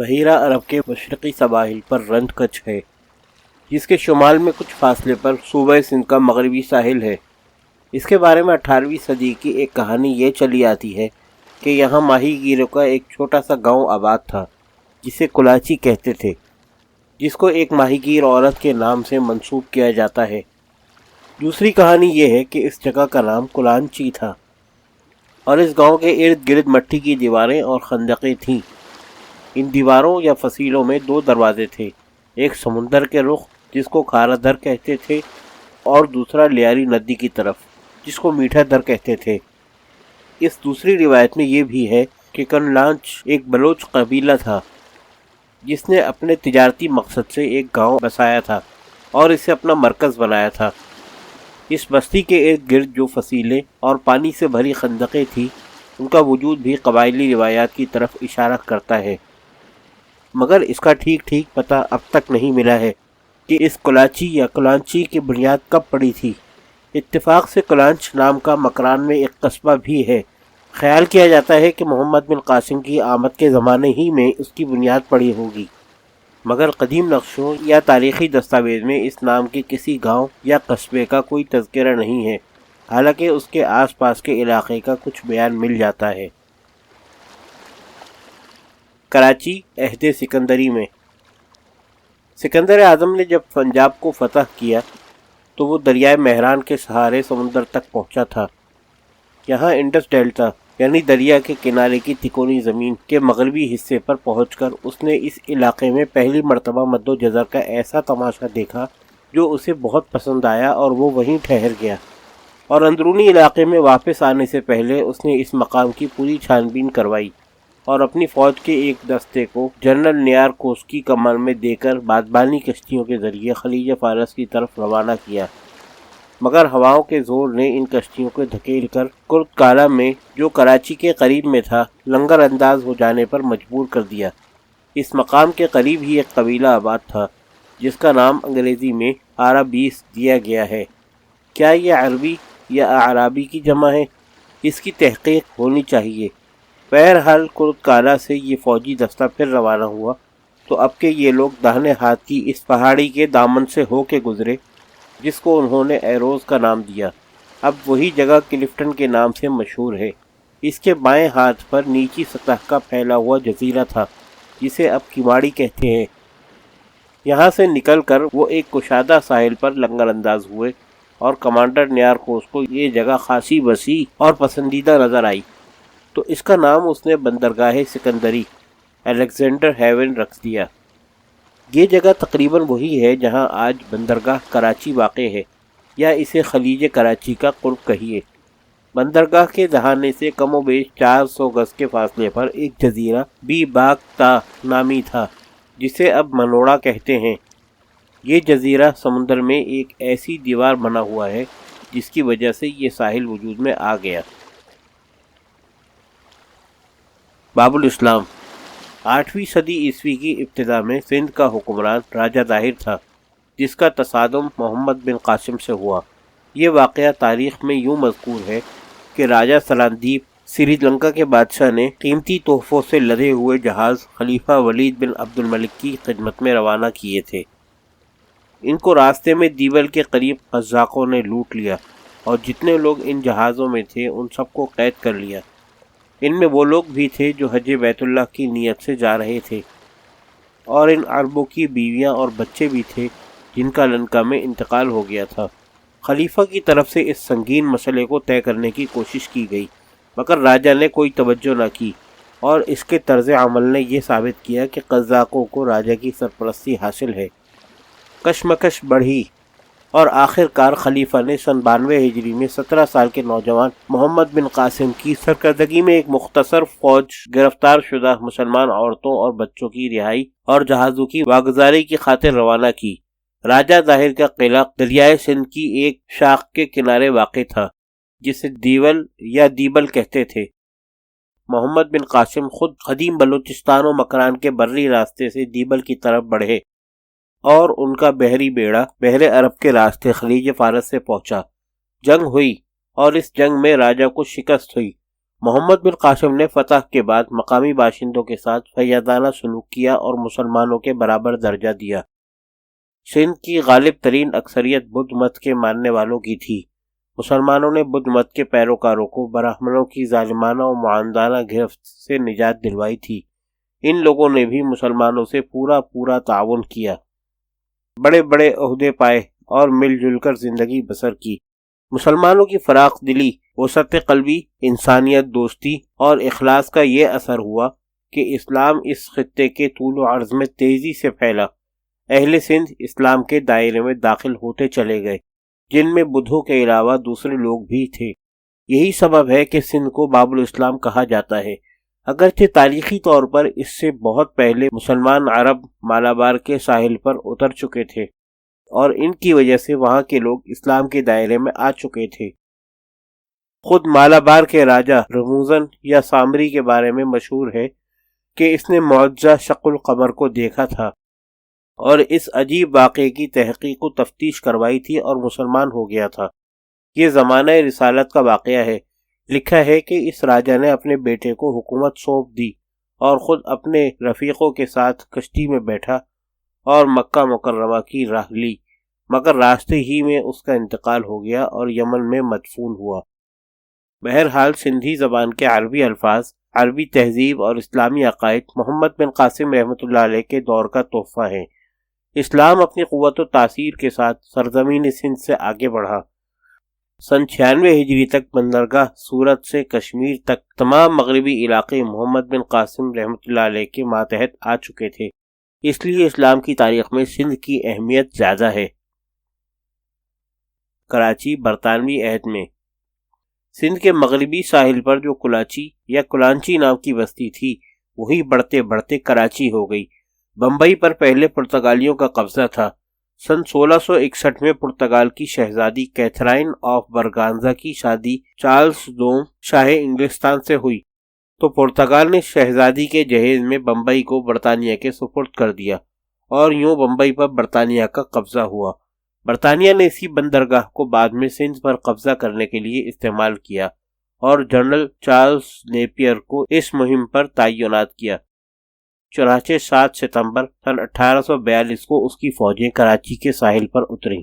بحیرہ عرب کے مشرقی سواحل پر رند کچھ ہے، جس کے شمال میں کچھ فاصلے پر صوبہ سندھ کا مغربی ساحل ہے۔ اس کے بارے میں 18ویں صدی کی ایک کہانی یہ چلی آتی ہے کہ یہاں ماہی گیروں کا ایک چھوٹا سا گاؤں آباد تھا جسے کلاچی کہتے تھے، جس کو ایک ماہی گیر عورت کے نام سے منسوب کیا جاتا ہے۔ دوسری کہانی یہ ہے کہ اس جگہ کا نام کلانچی تھا اور اس گاؤں کے ارد گرد مٹی کی دیواریں اور خندقیں تھیں۔ ان دیواروں یا فصیلوں میں 2 دروازے تھے، ایک سمندر کے رخ جس کو کھارا در کہتے تھے اور دوسرا لیاری ندی کی طرف جس کو میٹھا در کہتے تھے۔ اس دوسری روایت میں یہ بھی ہے کہ کنلانچ ایک بلوچ قبیلہ تھا جس نے اپنے تجارتی مقصد سے ایک گاؤں بسایا تھا اور اسے اپنا مرکز بنایا تھا۔ اس بستی کے ارد گرد جو فصیلیں اور پانی سے بھری خندقیں تھیں، ان کا وجود بھی قبائلی روایات کی طرف اشارہ کرتا ہے، مگر اس کا ٹھیک پتہ اب تک نہیں ملا ہے کہ اس کلاچی یا کلانچی کی بنیاد کب پڑی تھی۔ اتفاق سے کلانچ نام کا مکران میں ایک قصبہ بھی ہے۔ خیال کیا جاتا ہے کہ محمد بن قاسم کی آمد کے زمانے ہی میں اس کی بنیاد پڑی ہوگی، مگر قدیم نقشوں یا تاریخی دستاویز میں اس نام کے کسی گاؤں یا قصبے کا کوئی تذکرہ نہیں ہے، حالانکہ اس کے آس پاس کے علاقے کا کچھ بیان مل جاتا ہے۔ کراچی عہد سکندری میں سکندر اعظم نے جب پنجاب کو فتح کیا تو وہ دریائے مہران کے سہارے سمندر تک پہنچا تھا۔ یہاں انڈس ڈیلٹا یعنی دریا کے کنارے کی تکونی زمین کے مغربی حصے پر پہنچ کر اس نے اس علاقے میں پہلی مرتبہ مد و جزر کا ایسا تماشا دیکھا جو اسے بہت پسند آیا اور وہ وہیں ٹھہر گیا، اور اندرونی علاقے میں واپس آنے سے پہلے اس نے اس مقام کی پوری چھان بین کروائی اور اپنی فوج کے ایک دستے کو جنرل نیار کوسکی کمان میں دے کر بادبانی کشتیوں کے ذریعے خلیج فارس کی طرف روانہ کیا، مگر ہواؤں کے زور نے ان کشتیوں کو دھکیل کر کرت کالا میں جو کراچی کے قریب میں تھا لنگر انداز ہو جانے پر مجبور کر دیا۔ اس مقام کے قریب ہی ایک قبیلہ آباد تھا جس کا نام انگریزی میں عربیس دیا گیا ہے۔ کیا یہ عربی یا اعرابی کی جمع ہے؟ اس کی تحقیق ہونی چاہیے۔ بہرحال کرت کالا سے یہ فوجی دستہ پھر روانہ ہوا تو اب کے یہ لوگ داہنے ہاتھ کی اس پہاڑی کے دامن سے ہو کے گزرے جس کو انہوں نے ایروز کا نام دیا۔ اب وہی جگہ کلفٹن کے نام سے مشہور ہے۔ اس کے بائیں ہاتھ پر نیچی سطح کا پھیلا ہوا جزیرہ تھا جسے اب کیواڑی کہتے ہیں۔ یہاں سے نکل کر وہ ایک کشادہ ساحل پر لنگر انداز ہوئے اور کمانڈر نیار کوس کو یہ جگہ خاصی وسیع اور پسندیدہ نظر آئی تو اس کا نام اس نے بندرگاہ سکندری الیگزینڈر ہیون رکھ دیا۔ یہ جگہ تقریباً وہی ہے جہاں آج بندرگاہ کراچی واقع ہے، یا اسے خلیج کراچی کا قرب کہیے۔ بندرگاہ کے دہانے سے کم و بیش 400 گز کے فاصلے پر ایک جزیرہ بی باک تا نامی تھا جسے اب منوڑا کہتے ہیں۔ یہ جزیرہ سمندر میں ایک ایسی دیوار بنا ہوا ہے جس کی وجہ سے یہ ساحل وجود میں آ گیا۔ باب الاسلام 8ویں صدی عیسوی کی ابتدا میں سندھ کا حکمران راجہ ظاہر تھا جس کا تصادم محمد بن قاسم سے ہوا۔ یہ واقعہ تاریخ میں یوں مذکور ہے کہ راجہ سلاندیپ سری لنکا کے بادشاہ نے قیمتی تحفوں سے لدے ہوئے جہاز خلیفہ ولید بن عبد الملک کی خدمت میں روانہ کیے تھے۔ ان کو راستے میں دیول کے قریب قزاقوں نے لوٹ لیا اور جتنے لوگ ان جہازوں میں تھے ان سب کو قید کر لیا۔ ان میں وہ لوگ بھی تھے جو حج بیت اللہ کی نیت سے جا رہے تھے، اور ان عربوں کی بیویاں اور بچے بھی تھے جن کا لنکا میں انتقال ہو گیا تھا۔ خلیفہ کی طرف سے اس سنگین مسئلے کو طے کرنے کی کوشش کی گئی، مگر راجہ نے کوئی توجہ نہ کی، اور اس کے طرز عمل نے یہ ثابت کیا کہ قزاقوں کو راجہ کی سرپرستی حاصل ہے۔ کشمکش بڑھی اور آخر کار خلیفہ نے سن 92 ہجری میں 17 سال کے نوجوان محمد بن قاسم کی سرکردگی میں ایک مختصر فوج گرفتار شدہ مسلمان عورتوں اور بچوں کی رہائی اور جہازوں کی واگزاری کی خاطر روانہ کی۔ راجہ ظاہر کا قلعہ دریائے سندھ کی ایک شاخ کے کنارے واقع تھا جسے دیول یا دیبل کہتے تھے۔ محمد بن قاسم خود قدیم بلوچستان و مکران کے بری راستے سے دیبل کی طرف بڑھے اور ان کا بحری بیڑا بحر عرب کے راستے خلیج فارس سے پہنچا۔ جنگ ہوئی اور اس جنگ میں راجہ کو شکست ہوئی محمد بن قاسم نے فتح کے بعد مقامی باشندوں کے ساتھ فیاضانہ سلوک کیا اور مسلمانوں کے برابر درجہ دیا۔ سندھ کی غالب ترین اکثریت بدھ مت کے ماننے والوں کی تھی۔ مسلمانوں نے بدھ مت کے پیروکاروں کو برہمنوں کی ظالمانہ و معاندانہ گرفت سے نجات دلوائی تھی۔ ان لوگوں نے بھی مسلمانوں سے پورا تعاون کیا، بڑے بڑے عہدے پائے اور مل جل کر زندگی بسر کی۔ مسلمانوں کی فراخ دلی، وسعت قلبی، انسانیت دوستی اور اخلاص کا یہ اثر ہوا کہ اسلام اس خطے کے طول و عرض میں تیزی سے پھیلا۔ اہل سندھ اسلام کے دائرے میں داخل ہوتے چلے گئے، جن میں بدھوں کے علاوہ دوسرے لوگ بھی تھے۔ یہی سبب ہے کہ سندھ کو باب الاسلام کہا جاتا ہے، اگرچہ تاریخی طور پر اس سے بہت پہلے مسلمان عرب مالابار کے ساحل پر اتر چکے تھے اور ان کی وجہ سے وہاں کے لوگ اسلام کے دائرے میں آ چکے تھے۔ خود مالابار کے راجہ رموزن یا سامری کے بارے میں مشہور ہے کہ اس نے معجزہ شق القمر کو دیکھا تھا اور اس عجیب واقعے کی تحقیق و تفتیش کروائی تھی اور مسلمان ہو گیا تھا۔ یہ زمانہ رسالت کا واقعہ ہے۔ لکھا ہے کہ اس راجہ نے اپنے بیٹے کو حکومت سونپ دی اور خود اپنے رفیقوں کے ساتھ کشتی میں بیٹھا اور مکہ مکرمہ کی راہ لی، مگر راستے ہی میں اس کا انتقال ہو گیا اور یمن میں مدفون ہوا۔ بہرحال سندھی زبان کے عربی الفاظ، عربی تہذیب اور اسلامی عقائد محمد بن قاسم رحمۃ اللہ علیہ کے دور کا تحفہ ہیں۔ اسلام اپنی قوت و تاثیر کے ساتھ سرزمین سندھ سے آگے بڑھا۔ سن 96 ہجری تک بندرگاہ سورت سے کشمیر تک تمام مغربی علاقے محمد بن قاسم رحمۃ اللہ علیہ کے ماتحت آ چکے تھے، اس لیے اسلام کی تاریخ میں سندھ کی اہمیت زیادہ ہے۔ کراچی برطانوی عہد میں سندھ کے مغربی ساحل پر جو کلاچی یا کلانچی نام کی بستی تھی، وہی بڑھتے بڑھتے کراچی ہو گئی۔ بمبئی پر پہلے پرتگالیوں کا قبضہ تھا۔ سن 1661 میں پرتگال کی شہزادی کیتھرائن آف برگانزا کی شادی چارلس دوم شاہ انگلستان سے ہوئی تو پرتگال نے شہزادی کے جہیز میں بمبئی کو برطانیہ کے سپرد کر دیا اور یوں بمبئی پر برطانیہ کا قبضہ ہوا۔ برطانیہ نے اسی بندرگاہ کو بعد میں سندھ پر قبضہ کرنے کے لیے استعمال کیا اور جنرل چارلس نیپیئر کو اس مہم پر تعینات کیا۔ چنانچہ 7 ستمبر سن 1842 کو اس کی فوجیں کراچی کے ساحل پر اتریں۔